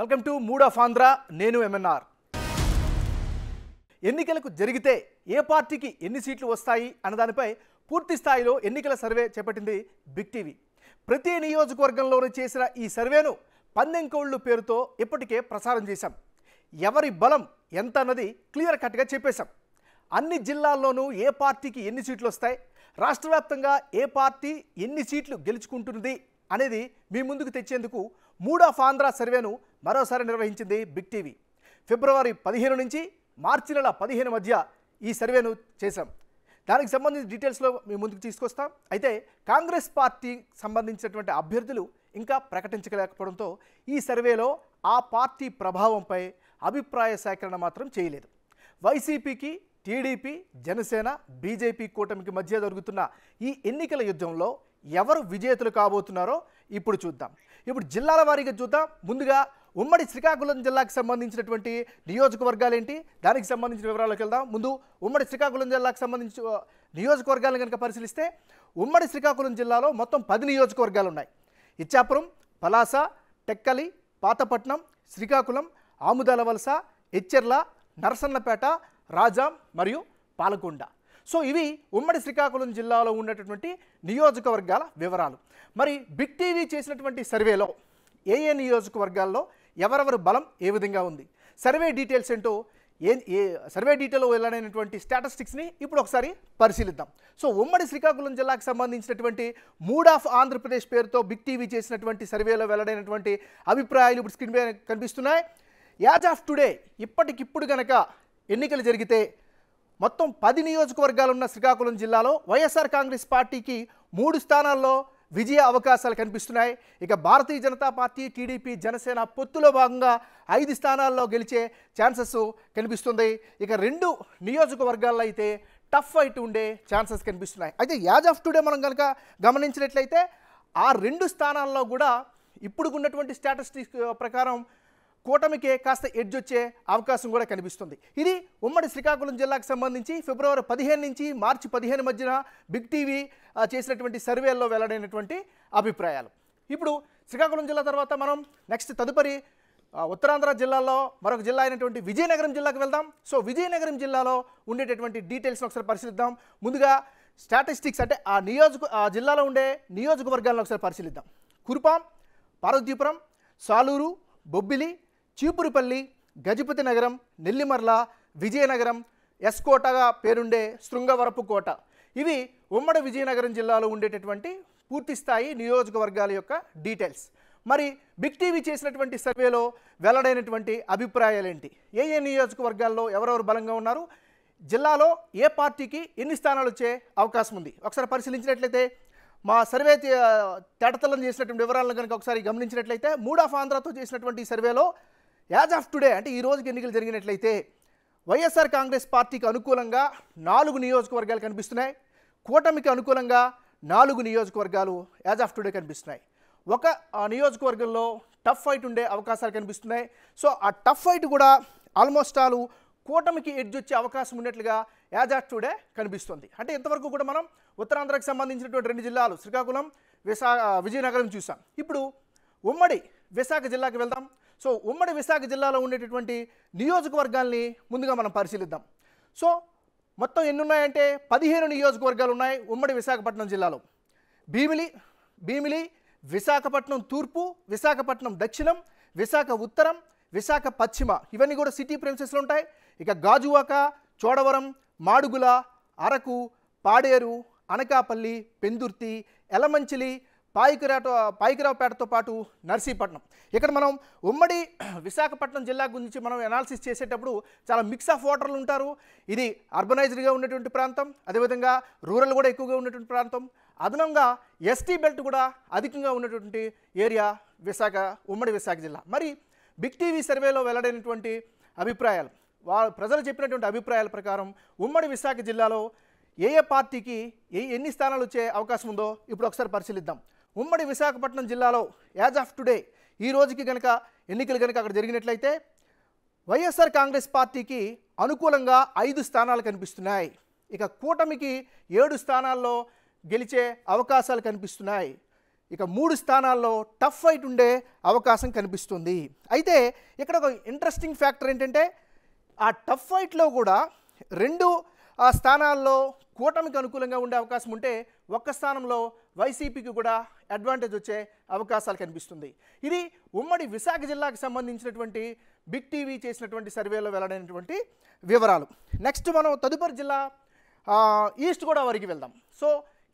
Welcome to mood of Andhra. నేను MNR. ఎన్నికలకు జరిగితే ఏ పార్టీకి ఎన్ని సీట్లు వస్తాయి అన్న దానిపై పూర్తి స్థాయిలో ఎన్నికల సర్వే చేపట్టింది బిగ్ టీవీ. ప్రతి నియోజకవర్గంలోనూ చేసిన ఈ సర్వేను పందెంకోళ్ళు పేరుతో ఇప్పటికే ప్రసారం చేశాం. ఎవరి బలం ఎంత అన్నది క్లియర్ కట్గా చెప్పేశాం. అన్ని జిల్లాల్లోనూ ఏ పార్టీకి ఎన్ని సీట్లు వస్తాయి, రాష్ట్ర వ్యాప్తంగా ఏ పార్టీ ఎన్ని సీట్లు గెలుచుకుంటుంది అనేది మీ ముందుకు తెచ్చేందుకు మూడ్ ఆఫ్ ఆంధ్ర సర్వేను మరోసారి నిర్వహించింది బిగ్ టీవీ. ఫిబ్రవరి 15 నుంచి మార్చి నెల 15 మధ్య ఈ సర్వేను చేశాం. దానికి సంబంధించిన డీటెయిల్స్లో మీ ముందుకు తీసుకొస్తాం. అయితే కాంగ్రెస్ పార్టీ సంబంధించినటువంటి అభ్యర్థులు ఇంకా ప్రకటించలేకపోవడంతో ఈ సర్వేలో ఆ పార్టీ ప్రభావంపై అభిప్రాయ సేకరణ మాత్రం చేయలేదు. వైసీపీకి, టీడీపీ, జనసేన, బీజేపీ కూటమికి మధ్య జరుగుతున్న ఈ ఎన్నికల యుద్ధంలో ఎవరు విజేతలు కాబోతున్నారో ఇప్పుడు చూద్దాం. ఇప్పుడు జిల్లాల వారీగా చూద్దాం. ముందుగా ఉమ్మడి శ్రీకాకుళం జిల్లాకు సంబంధించినటువంటి నియోజకవర్గాలు ఏంటి, దానికి సంబంధించిన వివరాలకు వెళ్దాం. ముందు ఉమ్మడి శ్రీకాకుళం జిల్లాకు సంబంధించి నియోజకవర్గాలను కనుక పరిశీలిస్తే ఉమ్మడి శ్రీకాకుళం జిల్లాలో మొత్తం 10 నియోజకవర్గాలు ఉన్నాయి. ఇచ్చాపురం, పలాస, టెక్కలి, పాతపట్నం, శ్రీకాకుళం, ఆముదాల వలస, ఎచ్చెర్ల, నరసన్నపేట, రాజాం మరియు పాలకొండ. సో ఇవి ఉమ్మడి శ్రీకాకుళం జిల్లాలో ఉన్నటువంటి నియోజకవర్గాల వివరాలు. మరి బిగ్ టీవీ చేసినటువంటి సర్వేలో ఏ నియోజకవర్గాల్లో ఎవరెవరి బలం ఏ విధంగా ఉంది, సర్వే డీటెయిల్స్ ఏంటో, సర్వే డీటెయిల్లో వెళ్ళినటువంటి స్టాటిస్టిక్స్ని ఇప్పుడు ఒకసారి పరిశీలిద్దాం. సో ఉమ్మడి శ్రీకాకుళం జిల్లాకు సంబంధించినటువంటి మూడ్ ఆఫ్ ఆంధ్రప్రదేశ్ పేరుతో బిగ్ టీవీ చేసినటువంటి సర్వేలో వెల్లడైనటువంటి అభిప్రాయాలు ఇప్పుడు స్క్రీన్ మీద కనిపిస్తున్నాయి. యాజ్ ఆఫ్ టుడే, ఇప్పటికిప్పుడు కనుక ఎన్నికలు జరిగితే మొత్తం 10 నియోజకవర్గాలు ఉన్న శ్రీకాకుళం జిల్లాలో వైఎస్ఆర్ కాంగ్రెస్ పార్టీకి 3 స్థానాల్లో విజయ అవకాశాలు కనిపిస్తున్నాయి. ఇక భారతీయ జనతా పార్టీ, టీడీపీ, జనసేన పొత్తులో భాగంగా 5 స్థానాల్లో గెలిచే ఛాన్సెస్ కనిపిస్తుంది. ఇక 2 నియోజకవర్గాల్లో అయితే టఫ్ ఫైట్ ఉండే ఛాన్సెస్ కనిపిస్తున్నాయి. అయితే యాజ్ ఆఫ్ టుడే మనం కనుక గమనించినట్లయితే ఆ 2 స్థానాల్లో కూడా ఇప్పుడు ఉన్నటువంటి స్టాటిస్టిక్స్ ప్రకారం కూటమికే కాస్త ఎడ్జ్ వచ్చే అవకాశం కూడా కనిపిస్తుంది. ఇది ఉమ్మడి శ్రీకాకుళం జిల్లాకు సంబంధించి ఫిబ్రవరి 15 నుంచి మార్చి 15 మధ్యన బిగ్ టీవీ చేసినటువంటి సర్వేల్లో వెల్లడైనటువంటి అభిప్రాయాలు. ఇప్పుడు శ్రీకాకుళం జిల్లా తర్వాత మనం నెక్స్ట్ తదుపరి ఉత్తరాంధ్ర జిల్లాలో మరొక జిల్లా అయినటువంటి విజయనగరం జిల్లాకు వెళ్దాం. సో విజయనగరం జిల్లాలో ఉండేటటువంటి డీటెయిల్స్ని ఒకసారి పరిశీలిద్దాం. ముందుగా స్టాటిస్టిక్స్ అంటే ఆ జిల్లాలో ఉండే నియోజకవర్గాలను ఒకసారి పరిశీలిద్దాం. కురుపాం, పార్వతీపురం, సాలూరు, బొబ్బిలి, చీపురుపల్లి, గజపతి నగరం, నెల్లిమర్ల, విజయనగరం, ఎస్కోటగా పేరుండే శృంగవరపు కోట. ఇవి ఉమ్మడి విజయనగరం జిల్లాలో ఉండేటటువంటి పూర్తి స్థాయి నియోజకవర్గాల యొక్క డీటెయిల్స్. మరి బిగ్ టీవీ చేసినటువంటి సర్వేలో వెల్లడైనటువంటి అభిప్రాయాలు ఏంటి, ఏ నియోజకవర్గాల్లో ఎవరెవరు బలంగా ఉన్నారు, జిల్లాలో ఏ పార్టీకి ఎన్ని స్థానాలు వచ్చే అవకాశం ఉంది ఒకసారి పరిశీలించినట్లయితే, మా సర్వే తేటతల్లం చేసినటువంటి వివరాలను కనుక ఒకసారి గమనించినట్లయితే మూడ్ ఆఫ్ ఆంధ్రతో చేసినటువంటి సర్వేలో యాజ్ ఆఫ్ టుడే అంటే ఈ రోజుకి ఎన్నికలు జరిగినట్లయితే వైఎస్ఆర్ కాంగ్రెస్ పార్టీకి అనుకూలంగా 4 నియోజకవర్గాలు కనిపిస్తున్నాయి. కూటమికి అనుకూలంగా 4 నియోజకవర్గాలు యాజ్ ఆఫ్ టుడే కనిపిస్తున్నాయి. ఒక నియోజకవర్గంలో టఫ్ ఫైట్ ఉండే అవకాశాలు కనిపిస్తున్నాయి. సో ఆ టఫ్ ఫైట్ కూడా ఆల్మోస్ట్ ఆల్ కూటమికి ఎడ్జ్ వచ్చే అవకాశం ఉన్నట్లుగా యాజ్ ఆఫ్ టుడే కనిపిస్తుంది. అంటే ఇంతవరకు కూడా మనం ఉత్తరాంధ్రకు సంబంధించినటువంటి 2 జిల్లాలు శ్రీకాకుళం, విజయనగరం చూసాం. ఇప్పుడు ఉమ్మడి విశాఖ జిల్లాకి వెళ్దాం. సో ఉమ్మడి విశాఖ జిల్లాలో ఉండేటటువంటి నియోజకవర్గాల్ని ముందుగా మనం పరిశీలిద్దాం. సో మొత్తం ఎన్ని ఉన్నాయంటే 15 నియోజకవర్గాలు ఉన్నాయి ఉమ్మడి విశాఖపట్నం జిల్లాలో. భీమిలి, విశాఖపట్నం తూర్పు, విశాఖపట్నం దక్షిణం, విశాఖ ఉత్తరం, విశాఖ పశ్చిమ, ఇవన్నీ కూడా సిటీ ప్రిన్సెస్లో ఉంటాయి. ఇక గాజువాక, చోడవరం, మాడుగుల, అరకు, పాడేరు, అనకాపల్లి, పెందుర్తి, ఎలమంచిలి, పాయికరావుపేటతో పాటు నర్సీపట్నం. ఇక్కడ మనం ఉమ్మడి విశాఖపట్నం జిల్లా గురించి మనం అనాలిసిస్ చేసేటప్పుడు చాలా మిక్స్ ఆఫ్ ఓటర్లు ఉంటారు. ఇది అర్బనైజ్డ్గా ఉన్నటువంటి ప్రాంతం, అదేవిధంగా రూరల్ కూడా ఎక్కువగా ఉన్నటువంటి ప్రాంతం, అదనంగా ఎస్టీ బెల్ట్ కూడా అధికంగా ఉన్నటువంటి ఏరియా ఉమ్మడి విశాఖ జిల్లా. మరి బిగ్ టీవీ సర్వేలో వెల్లడైనటువంటి అభిప్రాయాలు, ప్రజలు చెప్పినటువంటి అభిప్రాయాల ప్రకారం ఉమ్మడి విశాఖ జిల్లాలో ఏ పార్టీకి ఎన్ని స్థానాలు వచ్చే అవకాశం ఉందో ఇప్పుడు ఒకసారి పరిశీలిద్దాం. ఉమ్మడి విశాఖపట్నం జిల్లాలో యాజ్ ఆఫ్ టుడే ఈ రోజుకి కనుక ఎన్నికలు కనుక అక్కడ జరిగినట్లయితే వైఎస్ఆర్ కాంగ్రెస్ పార్టీకి అనుకూలంగా 5 స్థానాలు కనిపిస్తున్నాయి. ఇక కూటమికి 7 స్థానాల్లో గెలిచే అవకాశాలు కనిపిస్తున్నాయి. ఇక 3 స్థానాల్లో టఫ్ ఫైట్ ఉండే అవకాశం కనిపిస్తుంది. అయితే ఇక్కడ ఒక ఇంట్రెస్టింగ్ ఫ్యాక్టర్ ఏంటంటే ఆ టఫ్ ఫైట్లో కూడా 2 స్థానాల్లో కూటమికి అనుకూలంగా ఉండే అవకాశం ఉంటే ఒక్క స్థానంలో వైసీపీకి కూడా అడ్వాంటేజ్ వచ్చే అవకాశాలు కనిపిస్తుంది. ఇది ఉమ్మడి విశాఖ జిల్లాకు సంబంధించినటువంటి బిగ్ టీవీ చేసినటువంటి సర్వేలో వెల్లడైనటువంటి వివరాలు. నెక్స్ట్ మనం తదుపరి జిల్లా ఈస్ట్ గోదావరికి వెళ్దాం. సో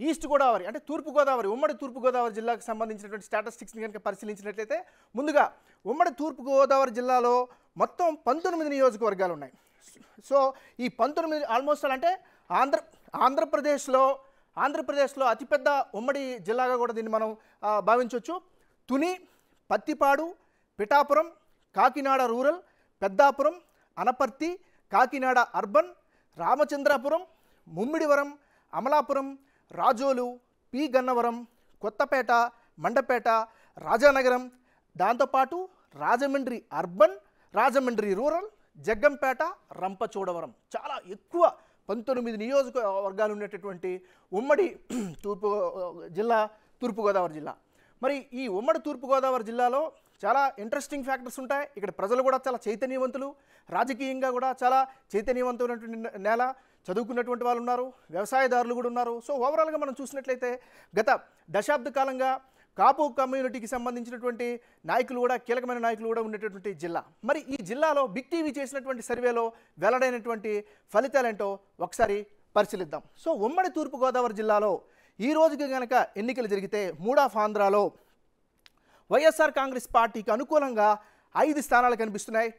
ఈస్ట్ గోదావరి అంటే తూర్పుగోదావరి, ఉమ్మడి తూర్పుగోదావరి జిల్లాకు సంబంధించినటువంటి స్టాటిస్టిక్స్ని కనుక పరిశీలించినట్లయితే ముందుగా ఉమ్మడి తూర్పుగోదావరి జిల్లాలో మొత్తం 19 నియోజకవర్గాలు ఉన్నాయి. సో ఈ 19 ఆల్మోస్ట్ అంటే ఆంధ్రప్రదేశ్లో అతిపెద్ద ఉమ్మడి జిల్లాగా కూడా దీన్ని మనం భావించవచ్చు. Tuni, Pattipadu, Pithapuram, Kakinada rural, Peddapuram, Anaparthi, Kakinada urban, Ramachandrapuram, Mummidivaram, Amalapuram, Razole, P Gannavaram, Kothapeta, Mandapeta, Rajanagaram, దాంతోపాటు రాజమండ్రి అర్బన్, రాజమండ్రి రూరల్, జగ్గంపేట, రంపచోడవరం. చాలా ఎక్కువ 19 నియోజకవర్గాలు ఉన్నటువంటి ఉమ్మడి తూర్పుగోదావరి జిల్లా. మరి ఈ ఉమ్మడి తూర్పుగోదావరి జిల్లాలో చాలా ఇంట్రెస్టింగ్ ఫ్యాక్టర్స్ ఉంటాయి. ఇక్కడ ప్రజలు కూడా చాలా చైతన్యవంతులు, రాజకీయంగా కూడా చాలా చైతన్యవంతమైనటువంటి నేల, చదువుకున్నటువంటి వాళ్ళు ఉన్నారు, వ్యవసాయదారులు కూడా ఉన్నారు. సో ఓవరాల్గా మనం చూసినట్లయితే గత దశాబ్ద కాలంగా కాపు కమ్యూనిటీకి సంబంధించినటువంటి నాయకులు కూడా, కీలకమైన నాయకులు కూడా ఉండేటటువంటి జిల్లా. మరి ఈ జిల్లాలో బిగ్ టీవీ చేసినటువంటి సర్వేలో వెల్లడైనటువంటి ఫలితాలేంటో ఒకసారి పరిశీలిద్దాం. సో ఉమ్మడి తూర్పుగోదావరి జిల్లాలో ఈ రోజుకి కనుక ఎన్నికలు జరిగితే మూడాఫ్ ఆంధ్రాలో వైఎస్ఆర్ కాంగ్రెస్ పార్టీకి అనుకూలంగా 5 స్థానాలు కనిపిస్తున్నాయి.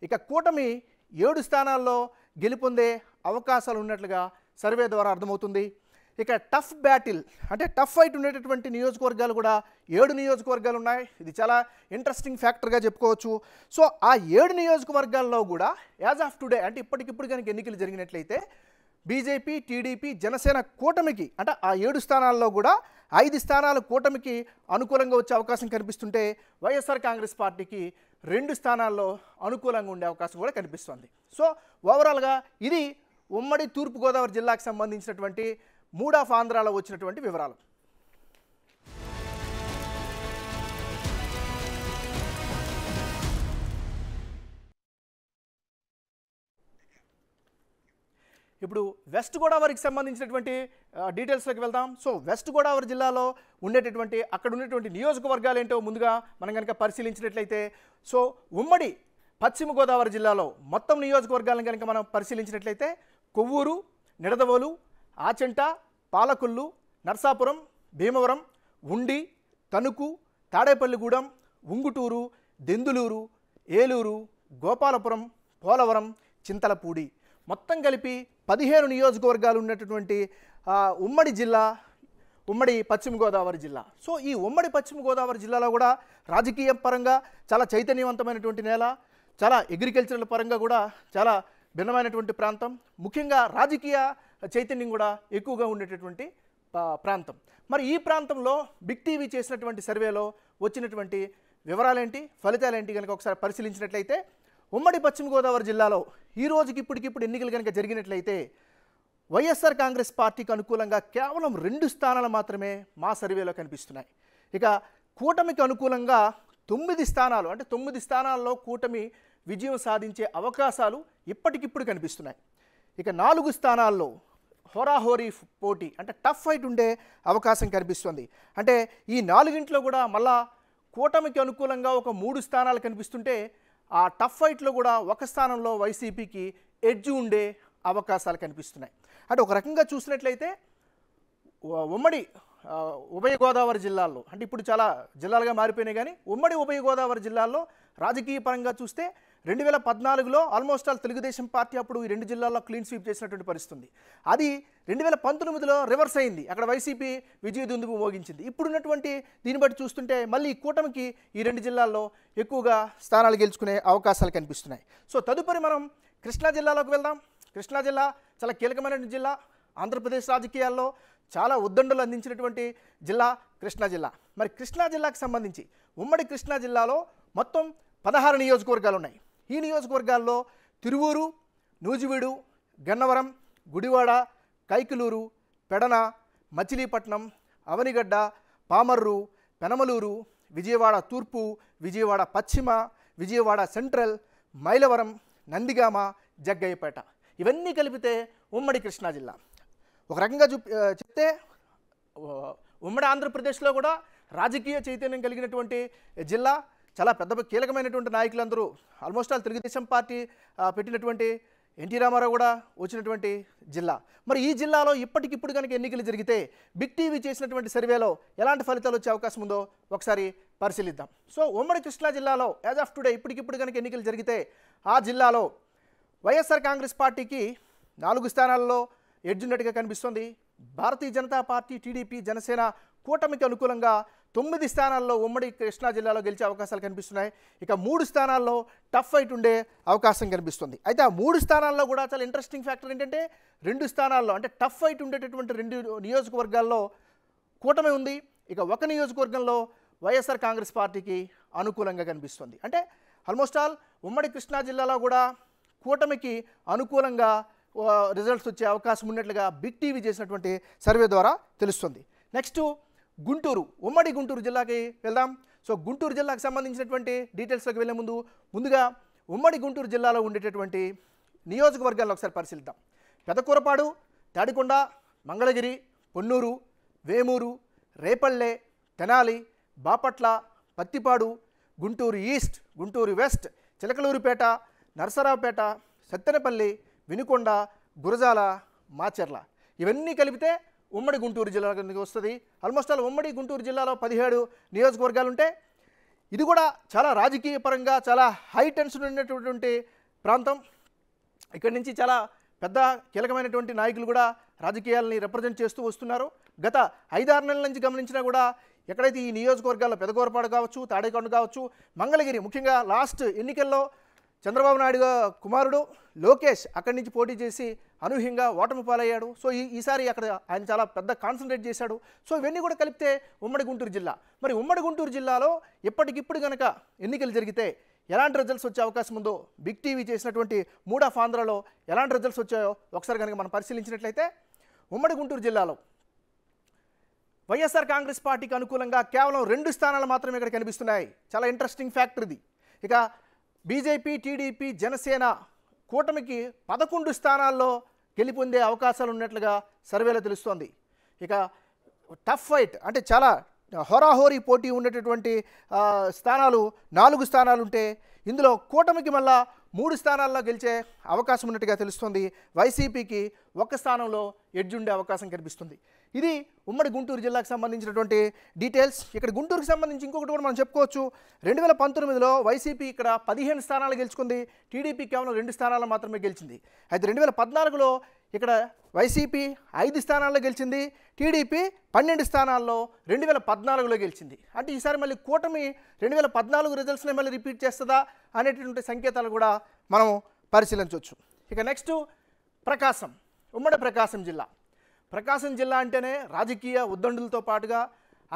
ఇక కూటమి 7 స్థానాల్లో గెలుపొందే అవకాశాలు ఉన్నట్లుగా సర్వే ద్వారా అర్థమవుతుంది. ఇక టఫ్ బ్యాటిల్ అంటే టఫ్ ఫైట్ ఉండేటటువంటి నియోజకవర్గాలు కూడా 7 నియోజకవర్గాలు ఉన్నాయి. ఇది చాలా ఇంట్రెస్టింగ్ ఫ్యాక్టర్గా చెప్పుకోవచ్చు. సో ఆ 7 నియోజకవర్గాల్లో కూడా యాజ్ ఆఫ్ టుడే అంటే ఇప్పటికిప్పుడు కనుక ఎన్నికలు జరిగినట్లయితే బీజేపీ, టీడీపీ, జనసేన కూటమికి అంటే ఆ 7 స్థానాల్లో కూడా 5 స్థానాలు కూటమికి అనుకూలంగా వచ్చే అవకాశం కనిపిస్తుంటే వైఎస్ఆర్ కాంగ్రెస్ పార్టీకి 2 స్థానాల్లో అనుకూలంగా ఉండే అవకాశం కూడా కనిపిస్తుంది. సో ఓవరాల్గా ఇది ఉమ్మడి తూర్పుగోదావరి జిల్లాకు సంబంధించినటువంటి మూడాఫ్ ఆంధ్రాలో వచ్చినటువంటి వివరాలు. ఇప్పుడు వెస్ట్ గోదావరికి సంబంధించినటువంటి డీటెయిల్స్లోకి వెళ్దాం. సో వెస్ట్ గోదావరి జిల్లాలో ఉండేటటువంటి అక్కడ ఉన్నటువంటి నియోజకవర్గాలు ఏంటో ముందుగా మనం కనుక పరిశీలించినట్లయితే, సో ఉమ్మడి పశ్చిమ గోదావరి జిల్లాలో మొత్తం నియోజకవర్గాలను కనుక మనం పరిశీలించినట్లయితే కొవ్వూరు, నిడదవోలు, ఆచంట, పాలకొల్లు, నర్సాపురం, భీమవరం, ఉండి, తణుకు, తాడేపల్లిగూడెం, ఉంగుటూరు, దెందులూరు, ఏలూరు, గోపాలపురం, పోలవరం, చింతలపూడి మొత్తం కలిపి 15 నియోజకవర్గాలు ఉన్నటువంటి ఉమ్మడి జిల్లా ఉమ్మడి పశ్చిమ గోదావరి జిల్లా. సో ఈ ఉమ్మడి పశ్చిమ గోదావరి జిల్లాలో కూడా రాజకీయ పరంగా చాలా చైతన్యవంతమైనటువంటి నేల, చాలా అగ్రికల్చరల్ పరంగా కూడా చాలా భిన్నమైనటువంటి ప్రాంతం, ముఖ్యంగా రాజకీయ చైతన్యం కూడా ఎక్కువగా ఉండేటటువంటి ప్రాంతం. మరి ఈ ప్రాంతంలో బిగ్ టీవీ చేసినటువంటి సర్వేలో వచ్చినటువంటి వివరాలేంటి, ఫలితాలేంటి కనుక ఒకసారి పరిశీలించినట్లయితే ఉమ్మడి పశ్చిమ గోదావరి జిల్లాలో ఈ రోజుకి ఇప్పటికిప్పుడు ఎన్నికలు కనుక జరిగినట్లయితే వైఎస్ఆర్ కాంగ్రెస్ పార్టీకి అనుకూలంగా కేవలం 2 స్థానాలు మాత్రమే మా సర్వేలో కనిపిస్తున్నాయి. ఇక కూటమికి అనుకూలంగా 9 స్థానాలు అంటే 9 స్థానాల్లో కూటమి విజయం సాధించే అవకాశాలు ఇప్పటికిప్పుడు కనిపిస్తున్నాయి. ఇక 4 స్థానాల్లో హోరాహోరీ పోటీ అంటే టఫ్ ఫైట్ ఉండే అవకాశం కనిపిస్తుంది. అంటే ఈ 4గింట్లో కూడా మళ్ళా కూటమికి అనుకూలంగా ఒక 3 స్థానాలు కనిపిస్తుంటే ఆ టఫ్ ఫైట్లో కూడా ఒక స్థానంలో వైసీపీకి ఎడ్జ్ ఉండే అవకాశాలు కనిపిస్తున్నాయి. అంటే ఒక రకంగా చూసినట్లయితే ఉమ్మడి ఉభయ గోదావరి జిల్లాల్లో అంటే ఇప్పుడు చాలా జిల్లాలుగా మారిపోయినాయి, కానీ ఉమ్మడి ఉభయ గోదావరి జిల్లాల్లో రాజకీయ పరంగా చూస్తే 2014లో ఆల్మోస్ట్ ఆల్ తెలుగుదేశం పార్టీ అప్పుడు ఈ 2 జిల్లాల్లో క్లీన్ స్వీప్ చేసినటువంటి పరిస్థితి. అది 2019లో రివర్స్ అయింది, అక్కడ వైసీపీ విజయదుందుబు మోగించింది. ఇప్పుడున్నటువంటి దీన్ని బట్టి చూస్తుంటే మళ్ళీ కూటమికి ఈ 2 జిల్లాల్లో ఎక్కువగా స్థానాలు గెలుచుకునే అవకాశాలు కనిపిస్తున్నాయి. సో తదుపరి మనం కృష్ణా జిల్లాలోకి వెళ్దాం. కృష్ణా జిల్లా చాలా కీలకమైన జిల్లా, ఆంధ్రప్రదేశ్ రాజకీయాల్లో చాలా ఉద్దండలు అందించినటువంటి జిల్లా కృష్ణా జిల్లా. మరి కృష్ణా జిల్లాకు సంబంధించి ఉమ్మడి కృష్ణా జిల్లాలో మొత్తం 16 నియోజకవర్గాలు ఉన్నాయి. ఈ నియోజకవర్గాల్లో తిరువూరు, నూజివీడు, గన్నవరం, గుడివాడ, కైకలూరు, పెడన, మచిలీపట్నం, అవనిగడ్డ, పామర్రు, పెనమలూరు, విజయవాడ తూర్పు, విజయవాడ పశ్చిమ, విజయవాడ సెంట్రల్, మైలవరం, నందిగామ, జగ్గయ్యపేట ఇవన్నీ కలిపితే ఉమ్మడి కృష్ణా జిల్లా. ఒక రకంగా చెప్తే ఉమ్మడి ఆంధ్రప్రదేశ్లో కూడా రాజకీయ చైతన్యం కలిగినటువంటి జిల్లా. చాలా పెద్ద కీలకమైనటువంటి నాయకులందరూ ఆల్మోస్ట్ ఆల్ తెలుగుదేశం పార్టీ పెట్టినటువంటి ఎన్టీ రామారావు కూడా వచ్చినటువంటి జిల్లా. మరి ఈ జిల్లాలో ఇప్పటికిప్పుడు కనుక ఎన్నికలు జరిగితే బిగ్ టీవీ చేసినటువంటి సర్వేలో ఎలాంటి ఫలితాలు వచ్చే అవకాశం ఉందో ఒకసారి పరిశీలిద్దాం. సో ఉమ్మడి కృష్ణా జిల్లాలో యాజ్ ఆఫ్ టుడే ఇప్పటికిప్పుడు కనుక ఎన్నికలు జరిగితే ఆ జిల్లాలో వైఎస్ఆర్ కాంగ్రెస్ పార్టీకి 4 స్థానాల్లో ఎడ్జున్నట్టుగా కనిపిస్తుంది. భారతీయ జనతా పార్టీ, టీడీపీ, జనసేన కూటమికి అనుకూలంగా 9 స్థానాల్లో ఉమ్మడి కృష్ణా జిల్లాలో గెలిచే అవకాశాలు కనిపిస్తున్నాయి. ఇక 3 స్థానాల్లో టఫ్ ఫైట్ ఉండే అవకాశం కనిపిస్తుంది. అయితే ఆ 3 స్థానాల్లో కూడా చాలా ఇంట్రెస్టింగ్ ఫ్యాక్టర్ ఏంటంటే 2 స్థానాల్లో అంటే టఫ్ ఫైట్ ఉండేటటువంటి 2 నియోజకవర్గాల్లో కూటమి ఉంది. ఇక ఒక నియోజకవర్గంలో వైఎస్ఆర్ కాంగ్రెస్ పార్టీకి అనుకూలంగా కనిపిస్తుంది. అంటే ఆల్మోస్ట్ ఆల్ ఉమ్మడి కృష్ణా జిల్లాలో కూడా కూటమికి అనుకూలంగా రిజల్ట్స్ వచ్చే అవకాశం ఉన్నట్లుగా బిగ్ టీవీ చేసినటువంటి సర్వే ద్వారా తెలుస్తుంది. నెక్స్ట్ గుంటూరు, ఉమ్మడి గుంటూరు జిల్లాకి వెళ్దాం. సో గుంటూరు జిల్లాకు సంబంధించినటువంటి డీటెయిల్స్లోకి వెళ్ళే ముందుగా ఉమ్మడి గుంటూరు జిల్లాలో ఉండేటటువంటి నియోజకవర్గాలను ఒకసారి పరిశీలిద్దాం. పెదకూరపాడు, తాడికొండ, మంగళగిరి, పొన్నూరు, వేమూరు, రేపల్లె, తెనాలి, బాపట్ల, పత్తిపాడు, గుంటూరు ఈస్ట్, గుంటూరు వెస్ట్, చిలకలూరుపేట, నరసరావుపేట, సత్తెనపల్లి, వినుకొండ, గురజాల, మాచర్ల ఇవన్నీ కలిపితే ఉమ్మడి గుంటూరు జిల్లా కిందకి వస్తుంది. ఆల్మోస్ట్ ఆల్ ఉమ్మడి గుంటూరు జిల్లాలో 17 నియోజకవర్గాలు ఉంటే ఇది కూడా చాలా రాజకీయ పరంగా చాలా హై టెన్షన్ ఉన్నటువంటి ప్రాంతం. ఇక్కడి నుంచి చాలా పెద్ద కీలకమైనటువంటి నాయకులు కూడా రాజకీయాలని రిప్రజెంట్ చేస్తూ వస్తున్నారు. గత 5-6 నెలల నుంచి గమనించినా కూడా ఎక్కడైతే ఈ నియోజకవర్గాల్లో పెదకూరపాడు కావచ్చు, తాడేకొండ కావచ్చు, మంగళగిరి, ముఖ్యంగా లాస్ట్ ఎన్నికల్లో చంద్రబాబు నాయుడు కుమారుడు లోకేష్ అక్కడి నుంచి పోటీ చేసి అనూహ్యంగా ఓటమి పాలయ్యాడు. సో ఈసారి అక్కడ ఆయన చాలా పెద్ద కాన్సన్ట్రేట్ చేశాడు. సో ఇవన్నీ కూడా కలిపితే ఉమ్మడి గుంటూరు జిల్లా. మరి ఉమ్మడి గుంటూరు జిల్లాలో ఇప్పటికిప్పుడు కనుక ఎన్నికలు జరిగితే ఎలాంటి రిజల్ట్స్ వచ్చే అవకాశం ఉందో బిగ్ టీవీ చేసినటువంటి 3 ఆఫ్ ఆంధ్రాలో ఎలాంటి రిజల్ట్స్ వచ్చాయో ఒకసారి కనుక మనం పరిశీలించినట్లయితే ఉమ్మడి గుంటూరు జిల్లాలో వైఎస్ఆర్ కాంగ్రెస్ పార్టీకి అనుకూలంగా కేవలం 2 స్థానాలు మాత్రమే ఇక్కడ కనిపిస్తున్నాయి. చాలా ఇంట్రెస్టింగ్ ఫ్యాక్టర్ ఇది. ఇక బీజేపీ, టీడీపీ, జనసేన కూటమికి 11 స్థానాల్లో గెలుపొందే అవకాశాలు ఉన్నట్లుగా సర్వేలో తెలుస్తోంది. ఇక టఫ్ ఫైట్ అంటే చాలా హోరాహోరీ పోటీ ఉండేటటువంటి స్థానాలు 4 స్థానాలు ఉంటే ఇందులో కూటమికి మళ్ళా 3 స్థానాల్లో గెలిచే అవకాశం ఉన్నట్టుగా తెలుస్తుంది. వైసీపీకి 1 స్థానంలో ఎడ్జ్ ఉండే అవకాశం కనిపిస్తుంది. ఇది ఉమ్మడి గుంటూరు జిల్లాకు సంబంధించినటువంటి డీటెయిల్స్. ఇక్కడ గుంటూరుకు సంబంధించి ఇంకొకటి కూడా మనం చెప్పుకోవచ్చు. 2019లో వైసీపీ ఇక్కడ 15 స్థానాలు గెలుచుకుంది, టీడీపీ కేవలం 2 స్థానాలు మాత్రమే గెలిచింది. అయితే 2014లో ఇక్కడ వైసీపీ 5 స్థానాల్లో గెలిచింది, టీడీపీ 12 స్థానాల్లో 2014లో గెలిచింది. అంటే ఈసారి మళ్ళీ కూటమి 2014 రిజల్ట్స్ని మళ్ళీ రిపీట్ చేస్తుందా అనేటటువంటి సంకేతాలు కూడా మనం పరిశీలించవచ్చు. ఇక నెక్స్ట్ ప్రకాశం, ఉమ్మడి ప్రకాశం జిల్లా. ప్రకాశం జిల్లా అంటేనే రాజకీయ ఉద్దండులతో పాటుగా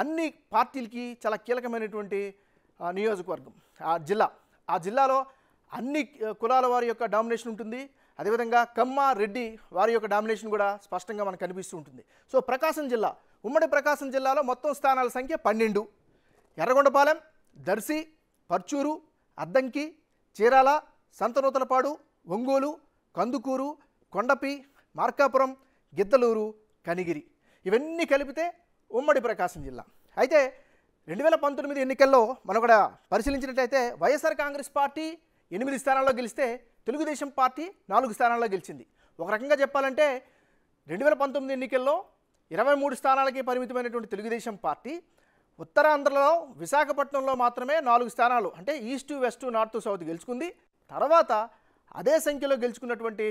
అన్ని పార్టీలకి చాలా కీలకమైనటువంటి నియోజకవర్గం ఆ జిల్లాలో అన్ని కులాల వారి యొక్క డామినేషన్ ఉంటుంది. అదేవిధంగా కమ్మ, రెడ్డి వారి యొక్క డామినేషన్ కూడా స్పష్టంగా మనకు కనిపిస్తూ ఉంటుంది. సో ప్రకాశం జిల్లా, ఉమ్మడి ప్రకాశం జిల్లాలో మొత్తం స్థానాల సంఖ్య 12. ఎర్రగొండపాలెం, దర్శి, పర్చూరు, అద్దంకి, చీరాల, సంతనూతలపాడు, ఒంగోలు, కందుకూరు, కొండపి, మార్కాపురం, గిద్దలూరు, కనిగిరి ఇవన్నీ కలిపితే ఉమ్మడి ప్రకాశం జిల్లా. అయితే 2019 ఎన్నికల్లో మనం కూడా పరిశీలించినట్లయితే వైఎస్ఆర్ కాంగ్రెస్ పార్టీ 8 స్థానాల్లో గెలిస్తే తెలుగుదేశం పార్టీ 4 స్థానాల్లో గెలిచింది. ఒక రకంగా చెప్పాలంటే 2019 ఎన్నికల్లో 23 స్థానాలకి పరిమితమైనటువంటి తెలుగుదేశం పార్టీ ఉత్తరాంధ్రలో విశాఖపట్నంలో మాత్రమే 4 స్థానాలు అంటే ఈస్ట్, వెస్ట్, నార్త్, సౌత్ గెలుచుకుంది. తర్వాత అదే సంఖ్యలో గెలుచుకున్నటువంటి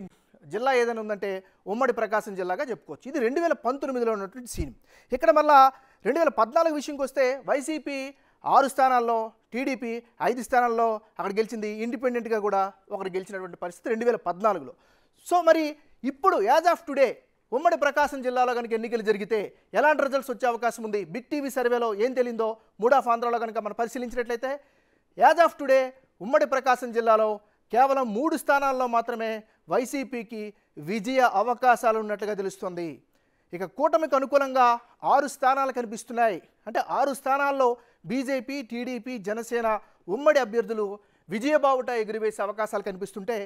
జిల్లా ఏదైనా ఉందంటే ఉమ్మడి ప్రకాశం జిల్లాగా చెప్పుకోవచ్చు. ఇది 2019లో ఉన్నటువంటి సీన్. ఇక్కడ మళ్ళా 2014 విషయంకి వస్తే వైసీపీ 6 స్థానాల్లో, టీడీపీ 5 స్థానాల్లో అక్కడ గెలిచింది. ఇండిపెండెంట్గా కూడా ఒకటి గెలిచినటువంటి పరిస్థితి 2014లో. సో మరి ఇప్పుడు యాజ్ ఆఫ్ టుడే ఉమ్మడి ప్రకాశం జిల్లాలో కనుక ఎన్నికలు జరిగితే ఎలాంటి రిజల్ట్స్ వచ్చే అవకాశం ఉంది? బిగ్ టీవీ సర్వేలో ఏం తెలిందో 3 ఆఫ్ ఆంధ్రాలో కనుక మనం పరిశీలించినట్లయితే యాజ్ ఆఫ్ టుడే ఉమ్మడి ప్రకాశం జిల్లాలో కేవలం 3 స్థానాల్లో మాత్రమే వైసీపీకి విజయ అవకాశాలు ఉన్నట్లుగా తెలుస్తుంది. ఇక కూటమికి అనుకూలంగా 6 స్థానాలు కనిపిస్తున్నాయి. అంటే 6 స్థానాల్లో బీజేపీ, టీడీపీ, జనసేన ఉమ్మడి అభ్యర్థులు విజయబావుట ఎగురవేసే అవకాశాలు కనిపిస్తుంటే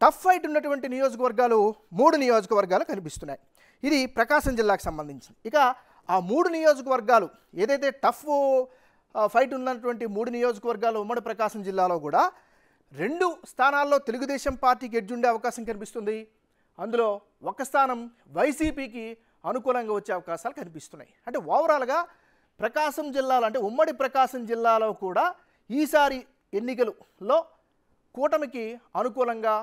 టఫ్ ఫైట్ ఉన్నటువంటి నియోజకవర్గాలు 3 నియోజకవర్గాలు కనిపిస్తున్నాయి. ఇది ప్రకాశం జిల్లాకు సంబంధించి. ఇక ఆ 3 నియోజకవర్గాలు ఏదైతే టఫ్ ఫైట్ ఉన్నటువంటి 3 నియోజకవర్గాలు ఉమ్మడి ప్రకాశం జిల్లాలో కూడా 2 స్థానాల్లో తెలుగుదేశం పార్టీకి ఎడ్జ్ ఉండే అవకాశం కనిపిస్తుంది. అందులో ఒక స్థానం వైసీపీకి అనుకూలంగా వచ్చే అవకాశాలు కనిపిస్తున్నాయి. అంటే ఓవరాల్గా ప్రకాశం జిల్లాలో అంటే ఉమ్మడి ప్రకాశం జిల్లాలో కూడా ఈసారి ఎన్నికలలో కూటమికి అనుకూలంగా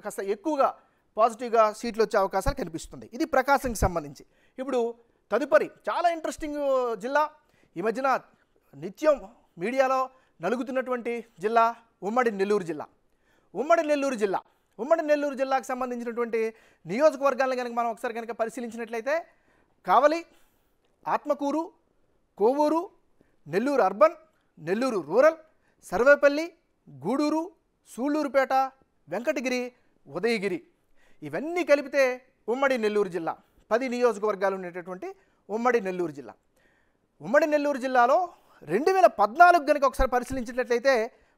కాస్త ఎక్కువగా పాజిటివ్గా సీట్లు వచ్చే అవకాశాలు కనిపిస్తుంది. ఇది ప్రకాశంకి సంబంధించి. ఇప్పుడు తదుపరి చాలా ఇంట్రెస్టింగ్ జిల్లా, ఈ మధ్యన నిత్యం మీడియాలో నలుగుతున్నటువంటి జిల్లా ఉమ్మడి నెల్లూరు జిల్లా. ఉమ్మడి నెల్లూరు జిల్లాకు సంబంధించినటువంటి నియోజకవర్గాలను కనుక మనం ఒకసారి కనుక పరిశీలించినట్లయితే కావలి, ఆత్మకూరు, కోవూరు, నెల్లూరు అర్బన్, నెల్లూరు రూరల్, సర్వేపల్లి, గూడూరు, సూళ్లూరుపేట, వెంకటగిరి, ఉదయగిరి ఇవన్నీ కలిపితే ఉమ్మడి నెల్లూరు జిల్లా 10 నియోజకవర్గాలు ఉండేటటువంటి ఉమ్మడి నెల్లూరు జిల్లా. ఉమ్మడి నెల్లూరు జిల్లాలో 2014 కనుక ఒకసారి పరిశీలించినట్లయితే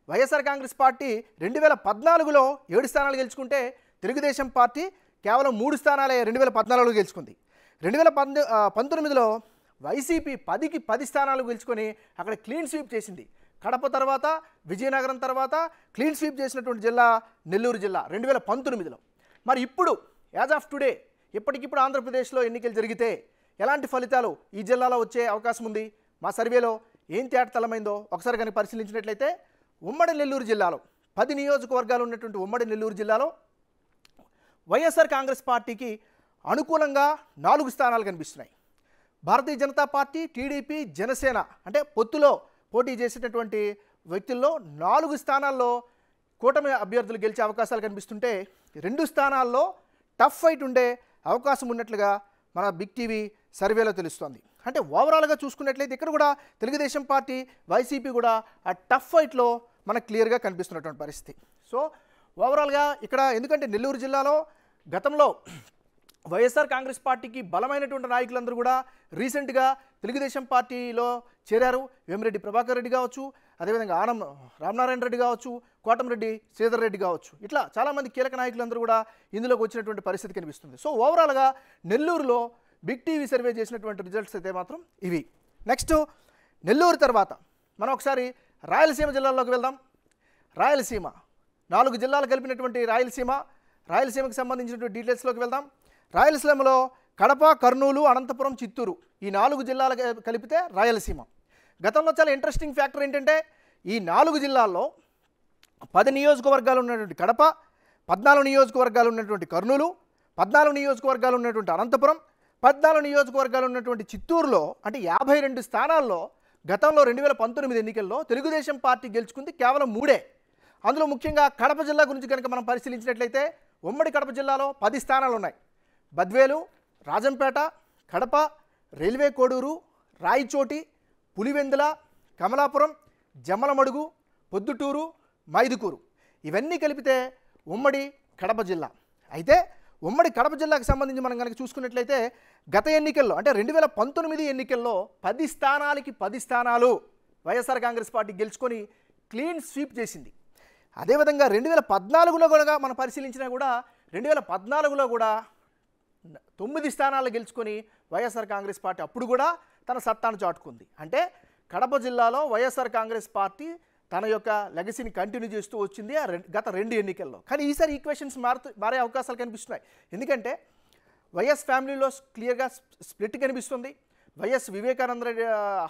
వైఎస్ఆర్ కాంగ్రెస్ పార్టీ 2014లో 7 స్థానాలు గెలుచుకుంటే తెలుగుదేశం పార్టీ కేవలం 3 స్థానాలే 2014లో గెలుచుకుంది. 2019లో వైసీపీ 10కి 10 స్థానాలు గెలుచుకొని అక్కడ క్లీన్ స్వీప్ చేసింది. కడప తర్వాత విజయనగరం తర్వాత క్లీన్ స్వీప్ చేసినటువంటి జిల్లా నెల్లూరు జిల్లా 2019లో. మరి ఇప్పుడు యాజ్ ఆఫ్ టుడే ఇప్పటికిప్పుడు ఆంధ్రప్రదేశ్లో ఎన్నికలు జరిగితే ఎలాంటి ఫలితాలు ఈ జిల్లాలో వచ్చే అవకాశం ఉంది? మా సర్వేలో ఏం తేటతలమైందో ఒకసారి కనుక పరిశీలించినట్లయితే ఉమ్మడి నెల్లూరు జిల్లాలో 10 నియోజకవర్గాలు ఉన్నటువంటి ఉమ్మడి నెల్లూరు జిల్లాలో వైఎస్ఆర్ కాంగ్రెస్ పార్టీకి అనుకూలంగా 4 స్థానాలు కనిపిస్తున్నాయి. భారతీయ జనతా పార్టీ, టీడీపీ, జనసేన అంటే పొత్తులో పోటీ చేసేటటువంటి వ్యక్తుల్లో 4 స్థానాల్లో కూటమి అభ్యర్థులు గెలిచే అవకాశాలు కనిపిస్తుంటే 2 స్థానాల్లో టఫ్ ఫైట్ ఉండే అవకాశం ఉన్నట్లుగా మన బిగ్ టీవీ సర్వేలో తెలుస్తోంది. అంటే ఓవరాల్గా చూసుకున్నట్లయితే ఇక్కడ కూడా తెలుగుదేశం పార్టీ, వైసీపీ కూడా ఆ టఫ్ ఫైట్లో మనకు క్లియర్గా కనిపిస్తున్నటువంటి పరిస్థితి. సో ఓవరాల్గా ఇక్కడ ఎందుకంటే నెల్లూరు జిల్లాలో గతంలో వైఎస్ఆర్ కాంగ్రెస్ పార్టీకి బలమైనటువంటి నాయకులందరూ కూడా రీసెంట్గా తెలుగుదేశం పార్టీలో చేరారు. వేమిరెడ్డి ప్రభాకర్ రెడ్డి కావచ్చు, అదేవిధంగా ఆనం రామనారాయణ రెడ్డి కావచ్చు, కోటమిరెడ్డి శ్రీధర్ రెడ్డి కావచ్చు, ఇట్లా చాలామంది కీలక నాయకులందరూ కూడా ఇందులోకి వచ్చినటువంటి పరిస్థితి కనిపిస్తుంది. సో ఓవరాల్గా నెల్లూరులో బిగ్ టీవీ సర్వే చేసినటువంటి రిజల్ట్స్ అయితే మాత్రం ఇవి. నెక్స్ట్ నెల్లూరు తర్వాత మనం ఒకసారి రాయలసీమ జిల్లాల్లోకి వెళ్దాం. రాయలసీమ 4 జిల్లాలు కలిపినటువంటి రాయలసీమకు సంబంధించినటువంటి డీటెయిల్స్లోకి వెళ్దాం. రాయలసీమలో కడప, కర్నూలు, అనంతపురం, చిత్తూరు ఈ 4 జిల్లాలు కలిపితే రాయలసీమ. గతంలో చాలా ఇంట్రెస్టింగ్ ఫ్యాక్టర్ ఏంటంటే ఈ 4 జిల్లాల్లో 10 నియోజకవర్గాలు ఉన్నటువంటి కడప, 14 నియోజకవర్గాలు ఉన్నటువంటి కర్నూలు, 14 నియోజకవర్గాలు ఉన్నటువంటి అనంతపురం, 14 నియోజకవర్గాలు ఉన్నటువంటి చిత్తూరులో అంటే 52 స్థానాల్లో గతంలో 2019 ఎన్నికల్లో తెలుగుదేశం పార్టీ గెలుచుకుంది కేవలం 3. అందులో ముఖ్యంగా కడప జిల్లా గురించి కనుక మనం పరిశీలించినట్లయితే ఉమ్మడి కడప జిల్లాలో 10 స్థానాలు ఉన్నాయి. బద్వేలు, రాజంపేట, కడప, రైల్వే కోడూరు, రాయచోటి, పులివెందుల, కమలాపురం, జమ్మలమడుగు, పొద్దుటూరు, మైదుకూరు ఇవన్నీ కలిపితే ఉమ్మడి కడప జిల్లా. అయితే ఉమ్మడి కడప జిల్లాకు సంబంధించి మనం కనుక చూసుకున్నట్లయితే గత ఎన్నికల్లో అంటే 2019 ఎన్నికల్లో 10 స్థానాలకి 10 స్థానాలు వైఎస్ఆర్ కాంగ్రెస్ పార్టీ గెలుచుకొని క్లీన్ స్వీప్ చేసింది. అదేవిధంగా 2014లో కూడా మనం పరిశీలించినా కూడా 2014లో కూడా 9 స్థానాలు గెలుచుకొని వైఎస్ఆర్ కాంగ్రెస్ పార్టీ అప్పుడు కూడా తన సత్తాను చాటుకుంది. అంటే కడప జిల్లాలో వైఎస్ఆర్ కాంగ్రెస్ పార్టీ తన యొక్క లెగసీని కంటిన్యూ చేస్తూ వచ్చింది గత 2 ఎన్నికల్లో. కానీ ఈసారి ఈక్వేషన్స్ మారే అవకాశాలు కనిపిస్తున్నాయి. ఎందుకంటే వైఎస్ ఫ్యామిలీలో క్లియర్గా స్ప్లిట్ కనిపిస్తుంది. వైఎస్ వివేకానంద రెడ్డి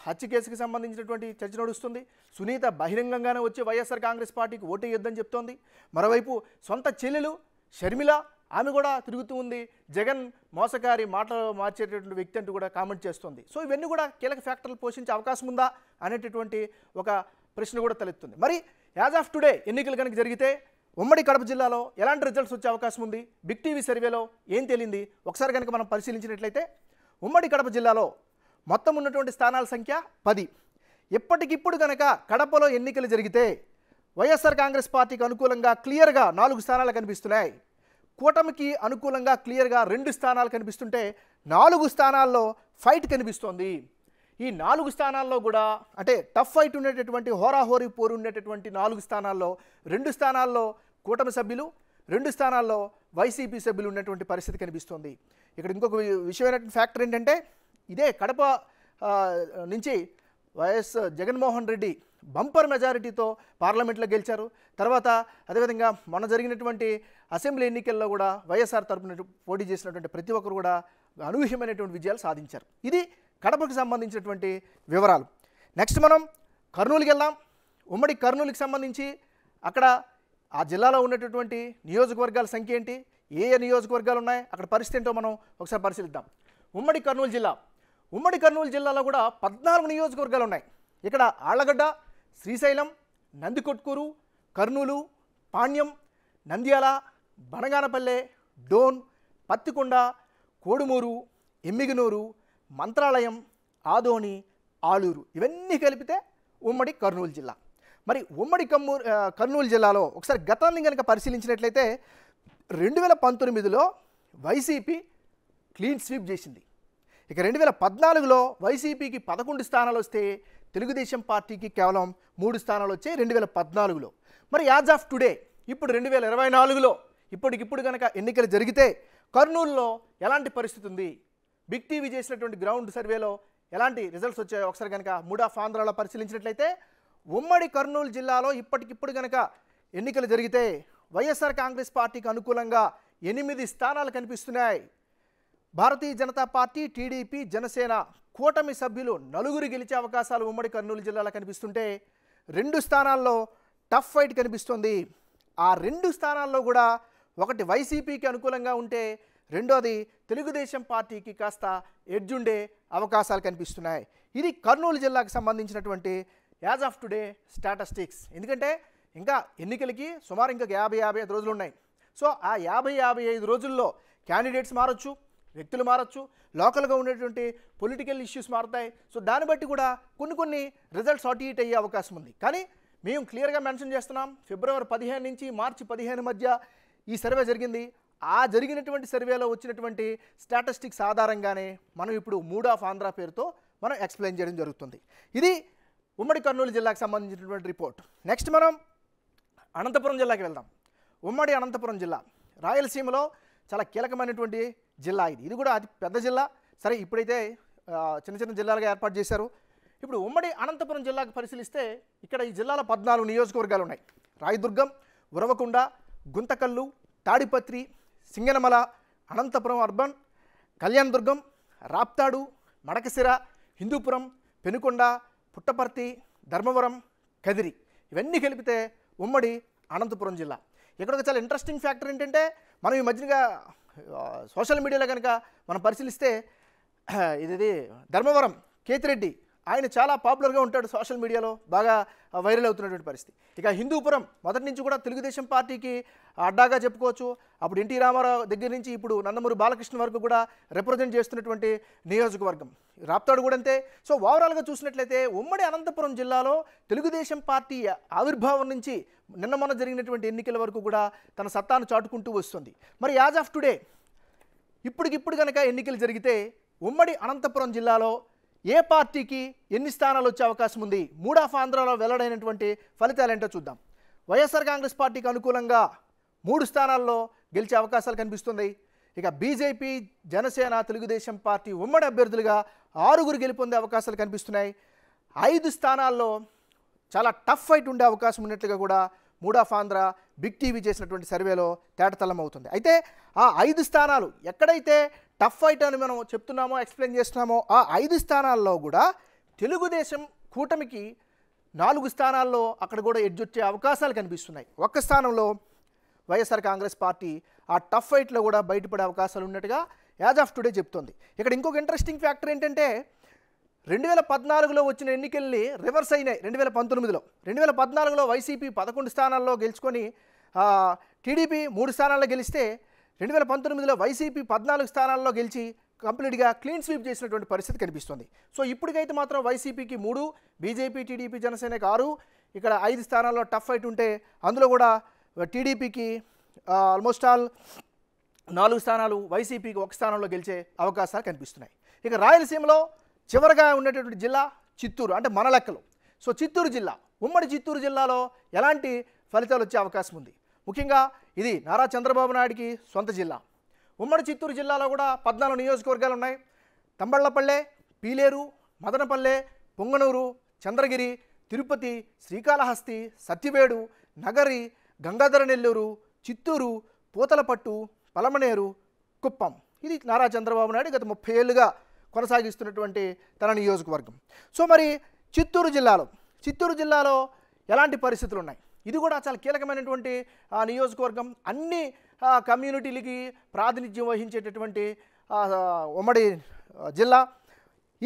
హత్య కేసుకి సంబంధించినటువంటి చర్చ నడుస్తుంది. సునీత బహిరంగంగానే వచ్చి వైఎస్ఆర్ కాంగ్రెస్ పార్టీకి ఓటు వేయొద్దని చెప్తోంది. మరోవైపు సొంత చెల్లెలు షర్మిల ఆమె కూడా తిరుగుతూ ఉంది. జగన్ మోసకారి మాటలు మార్చేటటువంటి వ్యక్తి అంటూ కూడా కామెంట్ చేస్తుంది. సో ఇవన్నీ కూడా కీలక ఫ్యాక్టర్లు పోషించే అవకాశం ఉందా అనేటటువంటి ఒక ప్రశ్న కూడా తలెత్తుంది. మరి యాజ్ ఆఫ్ టుడే ఎన్నికలు కనుక జరిగితే ఉమ్మడి కడప జిల్లాలో ఎలాంటి రిజల్ట్స్ వచ్చే అవకాశం ఉంది? బిగ్ టీవీ సర్వేలో ఏం తేలింది ఒకసారి కనుక మనం పరిశీలించినట్లయితే ఉమ్మడి కడప జిల్లాలో మొత్తం ఉన్నటువంటి స్థానాల సంఖ్య 10. ఇప్పటికిప్పుడు కనుక కడపలో ఎన్నికలు జరిగితే వైఎస్ఆర్ కాంగ్రెస్ పార్టీకి అనుకూలంగా క్లియర్గా 4 స్థానాలు కనిపిస్తున్నాయి. కూటమికి అనుకూలంగా క్లియర్గా 2 స్థానాలు కనిపిస్తుంటే 4 స్థానాల్లో ఫైట్ కనిపిస్తోంది. ఈ 4 స్థానాల్లో కూడా అంటే టఫ్ ఫైట్ ఉండేటటువంటి హోరాహోరీ పోరు ఉండేటటువంటి 4 స్థానాల్లో 2 స్థానాల్లో కూటమి సభ్యులు, 2 స్థానాల్లో వైసీపీ సభ్యులు ఉన్నటువంటి పరిస్థితి కనిపిస్తోంది. ఇక్కడ ఇంకొక విషయమైనటువంటి ఫ్యాక్టర్ ఏంటంటే ఇదే కడప నుంచి వైఎస్ జగన్మోహన్ రెడ్డి బంపర్ మెజారిటీతో పార్లమెంట్లో గెలిచారు. తర్వాత అదేవిధంగా మొన్న జరిగినటువంటి అసెంబ్లీ ఎన్నికల్లో కూడా వైఎస్ఆర్ తరపున పోటీ చేసినటువంటి ప్రతి ఒక్కరు కూడా అనూహ్యమైనటువంటి విజయాలు సాధించారు. ఇది కడపకు సంబంధించినటువంటి వివరాలు. నెక్స్ట్ మనం కర్నూలుకి వెళ్దాం. ఉమ్మడి కర్నూలుకి సంబంధించి అక్కడ ఆ జిల్లాలో ఉన్నటువంటి నియోజకవర్గాల సంఖ్య ఏంటి, ఏ ఏ నియోజకవర్గాలు ఉన్నాయి, అక్కడ పరిస్థితి ఏంటో మనం ఒకసారి పరిశీలిద్దాం. ఉమ్మడి కర్నూలు జిల్లాలో కూడా 14 నియోజకవర్గాలు ఉన్నాయి. ఇక్కడ ఆళ్లగడ్డ, శ్రీశైలం, నందికొట్కూరు, కర్నూలు, పాణ్యం, నంద్యాల, బనగానపల్లె, డోన్, పత్తికొండ, కోడుమూరు, ఎమ్మిగనూరు, మంత్రాలయం, ఆదోని, ఆలూరు ఇవన్నీ కలిపితే ఉమ్మడి కర్నూలు జిల్లా. మరి ఉమ్మడి కర్నూలు జిల్లాలో ఒకసారి గతాన్ని కనుక పరిశీలించినట్లయితే 2019లో వైసీపీ క్లీన్ స్వీప్ చేసింది. ఇక 2014లో వైసీపీకి 11 స్థానాలు వస్తే తెలుగుదేశం పార్టీకి కేవలం 3 స్థానాలు వచ్చాయి 2014లో. మరి యాజ్ ఆఫ్ టుడే ఇప్పుడు 2024లో ఇప్పటికిప్పుడు కనుక ఎన్నికలు జరిగితే కర్నూలులో ఎలాంటి పరిస్థితి ఉంది, బిగ్ టీవీ చేసినటువంటి గ్రౌండ్ సర్వేలో ఎలాంటి రిజల్ట్స్ వచ్చాయో ఒకసారి కనుక మూడ్ ఆఫ్ ఆంధ్రాలో పరిశీలించినట్లయితే ఉమ్మడి కర్నూలు జిల్లాలో ఇప్పటికిప్పుడు కనుక ఎన్నికలు జరిగితే వైఎస్ఆర్ కాంగ్రెస్ పార్టీకి అనుకూలంగా 8 స్థానాలు కనిపిస్తున్నాయి. భారతీయ జనతా పార్టీ, టీడీపీ, జనసేన కూటమి సభ్యులు 4 గెలిచే అవకాశాలు ఉమ్మడి కర్నూలు జిల్లాలో కనిపిస్తుంటే 2 స్థానాల్లో టఫ్ ఫైట్ కనిపిస్తుంది. ఆ 2 స్థానాల్లో కూడా ఒకటి వైసీపీకి అనుకూలంగా ఉంటే రెండోది తెలుగుదేశం పార్టీకి కాస్త ఎడ్జ్ ఉండే అవకాశాలు కనిపిస్తున్నాయి. ఇది కర్నూలు జిల్లాకు సంబంధించినటువంటి యాజ్ ఆఫ్ టుడే స్టాటిస్టిక్స్. ఎందుకంటే ఇంకా ఎన్నికలకి సుమారు ఇంకా 50-55 రోజులు ఉన్నాయి. సో ఆ 50-55 రోజుల్లో క్యాండిడేట్స్ మారచ్చు, వ్యక్తులు మారచ్చు, లోకల్గా ఉండేటువంటి పొలిటికల్ ఇష్యూస్ మారుతాయి. సో దాన్ని బట్టి కూడా కొన్ని రిజల్ట్స్ అటు ఇటు అయ్యే అవకాశం ఉంది. కానీ మేము క్లియర్గా మెన్షన్ చేస్తున్నాం, ఫిబ్రవరి 15 నుంచి మార్చి 15 మధ్య ఈ సర్వే జరిగింది. ఆ జరిగినటువంటి సర్వేలో వచ్చినటువంటి స్టాటిస్టిక్స్ ఆధారంగానే మనం ఇప్పుడు మూడ్ ఆఫ్ ఆంధ్ర పేరుతో మనం ఎక్స్ప్లెయిన్ చేయడం జరుగుతుంది. ఇది ఉమ్మడి కర్నూలు జిల్లాకు సంబంధించినటువంటి రిపోర్ట్. నెక్స్ట్ మనం అనంతపురం జిల్లాకి వెళ్దాం. ఉమ్మడి అనంతపురం జిల్లా రాయలసీమలో చాలా కీలకమైనటువంటి జిల్లా. ఇది కూడా అతి పెద్ద జిల్లా. సరే ఇప్పుడైతే చిన్న జిల్లాలుగా ఏర్పాటు చేశారు. ఇప్పుడు ఉమ్మడి అనంతపురం జిల్లాకు పరిశీలిస్తే ఇక్కడ ఈ జిల్లాలో 14 నియోజకవర్గాలు ఉన్నాయి. రాయదుర్గం, ఉరవకొండ, గుంతకల్లు, తాడిపత్రి, సింగనమల, అనంతపురం అర్బన్, కళ్యాణదుర్గం, రాప్తాడు, మడకసిర, హిందూపురం, పెనుకొండ, పుట్టపర్తి, ధర్మవరం, కదిరి ఇవన్నీ కలిపితే ఉమ్మడి అనంతపురం జిల్లా. ఇక్కడ ఒక చాలా ఇంట్రెస్టింగ్ ఫ్యాక్టర్ ఏంటంటే మనం ఈ మధ్యగా సోషల్ మీడియాలో కనుక మనం పరిశీలిస్తే ఇది ధర్మవరం కేతిరెడ్డి ఆయన చాలా పాపులర్గా ఉంటాడు, సోషల్ మీడియాలో బాగా వైరల్ అవుతున్నటువంటి పరిస్థితి. ఇక హిందూపురం మొదటి నుంచి కూడా తెలుగుదేశం పార్టీకి అడ్డాగా చెప్పుకోవచ్చు. అప్పుడు ఎన్టీ రామారావు దగ్గర నుంచి ఇప్పుడు నందమూరి బాలకృష్ణ వరకు కూడా రిప్రజెంట్ చేస్తున్నటువంటి నియోజకవర్గం. రాప్తాడు కూడా అంతే. సో ఓవరాల్గా చూసినట్లయితే ఉమ్మడి అనంతపురం జిల్లాలో తెలుగుదేశం పార్టీ ఆవిర్భావం నుంచి నిన్న మొన్న జరిగినటువంటి ఎన్నికల వరకు కూడా తన సత్తాను చాటుకుంటూ వస్తుంది. మరి యాజ్ ఆఫ్ టుడే ఇప్పటికిప్పుడు కనుక ఎన్నికలు జరిగితే ఉమ్మడి అనంతపురం జిల్లాలో ఏ పార్టీకి ఎన్ని స్థానాలు వచ్చే అవకాశం ఉంది, మూడ్ ఆఫ్ ఆంధ్రాలో వెల్లడైనటువంటి ఫలితాలు ఏంటో చూద్దాం. వైఎస్ఆర్ కాంగ్రెస్ పార్టీకి అనుకూలంగా 3 స్థానాల్లో గెలిచే అవకాశాలు కనిపిస్తుంది. ఇక బీజేపీ, జనసేన, తెలుగుదేశం పార్టీ ఉమ్మడి అభ్యర్థులుగా 6 గెలుపొందే అవకాశాలు కనిపిస్తున్నాయి. 5 స్థానాల్లో చాలా టఫ్ ఫైట్ ఉండే అవకాశం ఉన్నట్లుగా కూడా mood of Andhra big TV చేసినటువంటి సర్వేలో తేటతెల్లం అవుతుంది. అయితే ఆ 5 స్థానాలు ఎక్కడైతే టఫ్ ఫైట్ అని మనం చెప్తున్నామో ఎక్స్ప్లెయిన్ చేస్తున్నామో ఆ 5 స్థానాల్లో కూడా తెలుగుదేశం కూటమికి 4 స్థానాల్లో అక్కడ కూడా ఎడ్జ్ వచ్చే అవకాశాలు కనిపిస్తున్నాయి. ఒక్క స్థానంలో వైఎస్ఆర్ కాంగ్రెస్ పార్టీ ఆ టఫ్ ఫైట్లో కూడా బయటపడే అవకాశాలు ఉన్నట్టుగా యాజ్ ఆఫ్ టుడే చెప్తోంది. ఇక్కడ ఇంకొక ఇంట్రెస్టింగ్ ఫ్యాక్టర్ ఏంటంటే 2014లో వచ్చిన ఎన్నికల్ని రివర్స్ అయినాయి 2019లో. 2014లో వైసీపీ 11 స్థానాల్లో గెలుచుకొని టీడీపీ 3 స్థానాల్లో గెలిస్తే 2019లో వైసీపీ 14 స్థానాల్లో గెలిచి కంప్లీట్గా క్లీన్ స్వీప్ చేసినటువంటి పరిస్థితి కనిపిస్తుంది. సో ఇప్పటికైతే మాత్రం వైసీపీకి 3, బీజేపీ, టీడీపీ, జనసేనకి 6, ఇక్కడ 5 స్థానాల్లో టఫ్ ఫైట్ ఉంటే అందులో కూడా టీడీపీకి ఆల్మోస్ట్ ఆల్ 4 స్థానాలు, వైసీపీకి 1 స్థానంలో గెలిచే అవకాశాలు కనిపిస్తున్నాయి. ఇక రాయలసీమలో చివరగా ఉండేటటువంటి జిల్లా చిత్తూరు, అంటే మన లెక్కలు. సో చిత్తూరు జిల్లా, ఉమ్మడి చిత్తూరు జిల్లాలో ఎలాంటి ఫలితాలు వచ్చే అవకాశం ఉంది? ముఖ్యంగా ఇది నారా చంద్రబాబు నాయుడికి సొంత జిల్లా. ఉమ్మడి చిత్తూరు జిల్లాలో కూడా 14 నియోజకవర్గాలు ఉన్నాయి. తంబళ్లపల్లె, పీలేరు, మదనపల్లె, పొంగనూరు, చంద్రగిరి, తిరుపతి, శ్రీకాళహస్తి, సత్యవేడు, నగరి, గంగాధర నెల్లూరు, చిత్తూరు, పూతలపట్టు, పలమనేరు, కుప్పం. ఇది నారా చంద్రబాబు నాయుడు గత 30 ఏళ్ళుగా కొనసాగిస్తున్నటువంటి తన నియోజకవర్గం. సో మరి చిత్తూరు జిల్లాలో ఎలాంటి పరిస్థితులు ఉన్నాయి? ఇది కూడా చాలా కీలకమైనటువంటి నియోజకవర్గం. అన్ని కమ్యూనిటీలకి ప్రాతినిధ్యం వహించేటటువంటి ఉమ్మడి జిల్లా.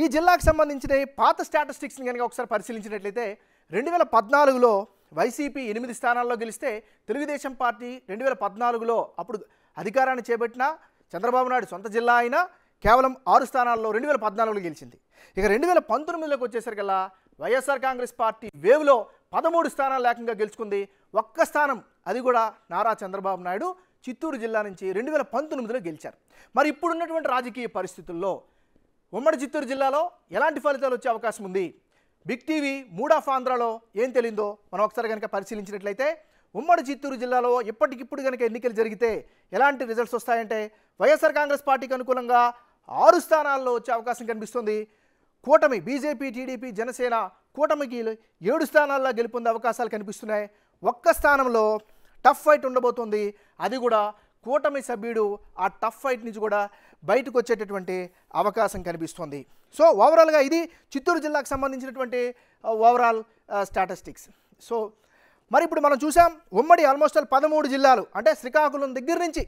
ఈ జిల్లాకు సంబంధించిన పాత స్టాటిస్టిక్స్ని కనుక ఒకసారి పరిశీలించినట్లయితే 2014లో వైసీపీ 8 స్థానాల్లో గెలిస్తే తెలుగుదేశం పార్టీ 2014లో అప్పుడు అధికారాన్ని చేపట్టిన చంద్రబాబు నాయుడు సొంత జిల్లా అయినా కేవలం 6 స్థానాల్లో 2014లో గెలిచింది. ఇక 2019లోకి వచ్చేసరికల్లా వైఎస్ఆర్ కాంగ్రెస్ పార్టీ వేవ్లో 13 స్థానాలు ఏకంగా గెలుచుకుంది. 1 స్థానం, అది కూడా నారా చంద్రబాబు నాయుడు చిత్తూరు జిల్లా నుంచి 2019లో గెలిచారు. మరి ఇప్పుడున్నటువంటి రాజకీయ పరిస్థితుల్లో ఉమ్మడి చిత్తూరు జిల్లాలో ఎలాంటి ఫలితాలు వచ్చే అవకాశం ఉంది? బిగ్ టీవీ మూడ్ ఆఫ్ ఆంధ్రాలో ఏం తెలిందో మనం ఒకసారి కనుక పరిశీలించినట్లయితే, ఉమ్మడి చిత్తూరు జిల్లాలో ఇప్పటికిప్పుడు కనుక ఎన్నికలు జరిగితే ఎలాంటి రిజల్ట్స్ వస్తాయంటే, వైఎస్ఆర్ కాంగ్రెస్ పార్టీకి అనుకూలంగా 6 స్థానాల్లో వచ్చే అవకాశం కనిపిస్తుంది. కూటమి బీజేపీ, టీడీపీ, జనసేన కూటమికి 7 స్థానాల్లో గెలుపొందే అవకాశాలు కనిపిస్తున్నాయి. 1 స్థానంలో టఫ్ ఫైట్ ఉండబోతుంది. అది కూడా కూటమి సభ్యుడు ఆ టఫ్ ఫైట్ నుంచి కూడా బయటకు వచ్చేటటువంటి అవకాశం కనిపిస్తుంది. సో ఓవరాల్గా ఇది చిత్తూరు జిల్లాకు సంబంధించినటువంటి ఓవరాల్ స్టాటిస్టిక్స్. సో మరి ఇప్పుడు మనం చూసాం ఉమ్మడి ఆల్మోస్ట్ 13 జిల్లాలు, అంటే శ్రీకాకుళం దగ్గర నుంచి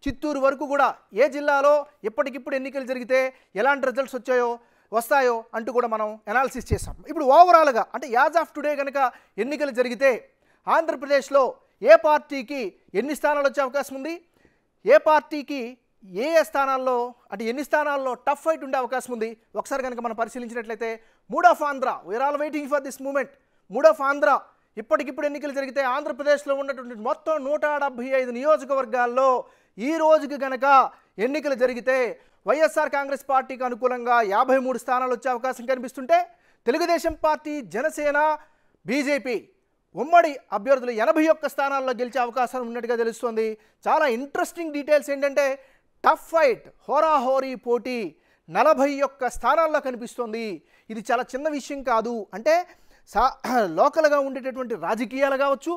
చిత్తూరు వరకు కూడా ఏ జిల్లాలో ఇప్పటికిప్పుడు ఎన్నికలు జరిగితే ఎలాంటి రిజల్ట్స్ వస్తాయో అంటూ కూడా మనం అనాలిసిస్ చేసాం. ఇప్పుడు ఓవరాల్గా అంటే యాజ్ ఆఫ్ టుడే కనుక ఎన్నికలు జరిగితే ఆంధ్రప్రదేశ్లో ఏ పార్టీకి ఎన్ని స్థానాలు వచ్చే అవకాశం ఉంది, ఏ పార్టీకి ఏ స్థానాల్లో, అంటే ఎన్ని స్థానాల్లో టఫ్ ఫైట్ ఉండే అవకాశం ఉంది ఒకసారి కనుక మనం పరిశీలించినట్లయితే, mood of Andhra, we're all waiting for this moment. Mood of Andhra, ఇప్పటికిప్పుడు ఎన్నికలు జరిగితే ఆంధ్రప్రదేశ్లో ఉన్నటువంటి మొత్తం 175 నియోజకవర్గాల్లో ఈ రోజుకి కనుక ఎన్నికలు జరిగితే వైఎస్ఆర్ కాంగ్రెస్ పార్టీకి అనుకూలంగా 53 స్థానాలు వచ్చే అవకాశం కనిపిస్తుంటే, తెలుగుదేశం పార్టీ, జనసేన, బీజేపీ ఉమ్మడి అభ్యర్థులు 81 స్థానాల్లో గెలిచే అవకాశం ఉన్నట్టుగా తెలుస్తోంది. చాలా ఇంట్రెస్టింగ్ డీటెయిల్స్ ఏంటంటే, టఫ్ ఫైట్, హోరాహోరీ పోటీ 41 స్థానాల్లో కనిపిస్తోంది. ఇది చాలా చిన్న విషయం కాదు. అంటే లోకల్గా ఉండేటటువంటి రాజకీయాలు కావచ్చు,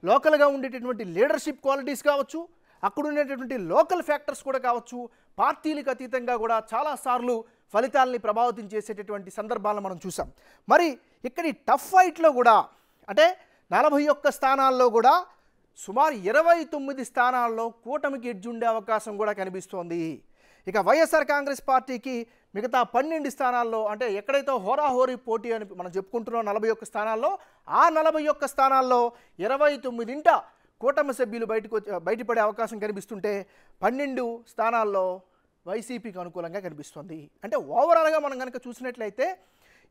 లోకల్గా ఉండేటటువంటి లీడర్షిప్ క్వాలిటీస్ కావచ్చు, అక్కడ ఉండేటటువంటి లోకల్ ఫ్యాక్టర్స్ కూడా కావచ్చు, పార్టీలకు అతీతంగా కూడా చాలాసార్లు ఫలితాలని ప్రభావితం చేసేటటువంటి సందర్భాలను మనం చూసాం. మరి ఇక్కడి టఫ్ ఫైట్లో కూడా అంటే 41 స్థానాల్లో కూడా సుమారు 29 స్థానాల్లో కూటమికి ఎడ్జ్ ఉండే అవకాశం కూడా కనిపిస్తోంది. ఇక వైఎస్ఆర్ కాంగ్రెస్ పార్టీకి మిగతా 12 స్థానాల్లో, అంటే ఎక్కడైతే హోరాహోరీ పోటీ అని మనం చెప్పుకుంటున్నాం 41 స్థానాల్లో, ఆ 41 స్థానాల్లో 29 కూటమి సభ్యులు బయటపడే అవకాశం కనిపిస్తుంటే 12 స్థానాల్లో వైసీపీకి అనుకూలంగా కనిపిస్తుంది. అంటే ఓవరాల్గా మనం కనుక చూసినట్లయితే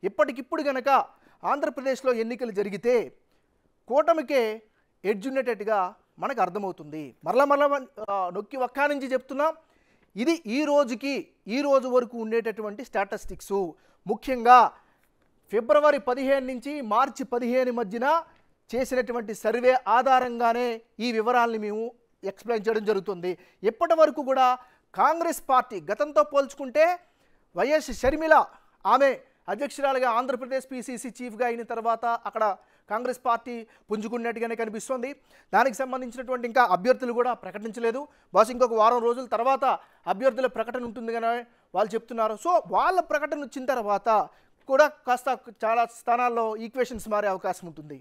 ఇప్పటికిప్పుడు కనుక ఆంధ్రప్రదేశ్లో ఎన్నికలు జరిగితే కూటమికే ఎడ్జ్ ఉండేటట్టుగా మనకు అర్థమవుతుంది. మరలా నొక్కి ఒక్క నుంచి చెప్తున్నాం, ఇది ఈ రోజు వరకు ఉండేటటువంటి స్టాటిస్టిక్స్. ముఖ్యంగా ఫిబ్రవరి 15 నుంచి మార్చి 15 మధ్యన చేసినటువంటి సర్వే ఆధారంగానే ఈ వివరాల్ని మేము ఎక్స్ప్లెయిన్ చేయడం జరుగుతుంది. ఇప్పటి వరకు కూడా కాంగ్రెస్ పార్టీ గతంతో పోల్చుకుంటే వైఎస్ షర్మిల ఆమె అధ్యక్షురాలుగా ఆంధ్రప్రదేశ్ పీసీసీ చీఫ్గా అయిన తర్వాత అక్కడ కాంగ్రెస్ పార్టీ పుంజుకున్నట్టుగానే కనిపిస్తుంది. దానికి సంబంధించినటువంటి ఇంకా అభ్యర్థులు కూడా ప్రకటించలేదు. బహుశా ఇంకొక వారం రోజుల తర్వాత అభ్యర్థుల ప్రకటన ఉంటుంది కానీ వాళ్ళు చెప్తున్నారు. సో వాళ్ళ ప్రకటన వచ్చిన తర్వాత కూడా కాస్త చాలా స్థానాల్లో ఈక్వేషన్స్ మారే అవకాశం ఉంటుంది.